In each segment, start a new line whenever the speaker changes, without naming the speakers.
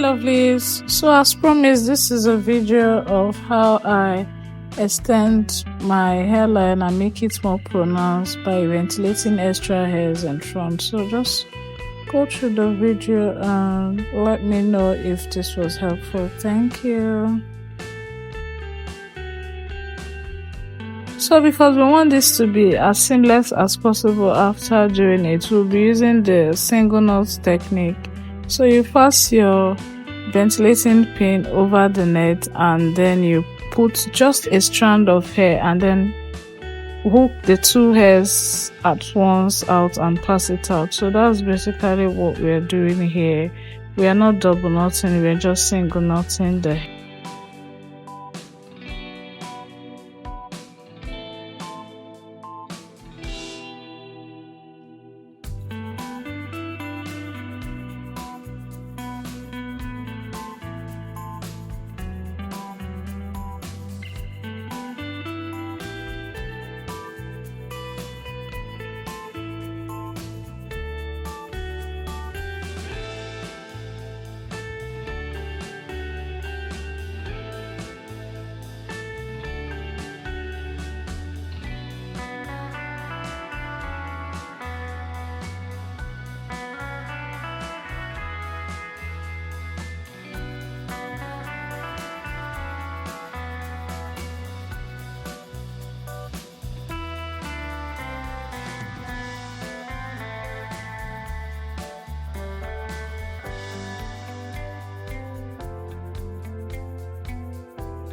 lovelies, so as promised, this is a video of how I extend my hairline and make it more pronounced by ventilating extra hairs in front. So just go through the video and let me know if this was helpful. Thank you. So because we want this to be as seamless as possible after doing it, we'll be using the single knot technique. So you pass your ventilating pin over the net and then you put just a strand of hair and then hook the two hairs at once out and pass it out. So that's basically what we're doing here. We are not double knotting, we're just single knotting the hair.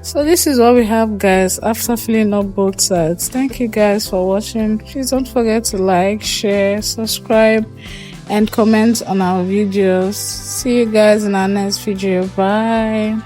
So this is what we have, guys, after filling up both sides. Thank you guys for watching. Please don't forget to like, share, subscribe and comment on our videos. See you guys in our next video. Bye.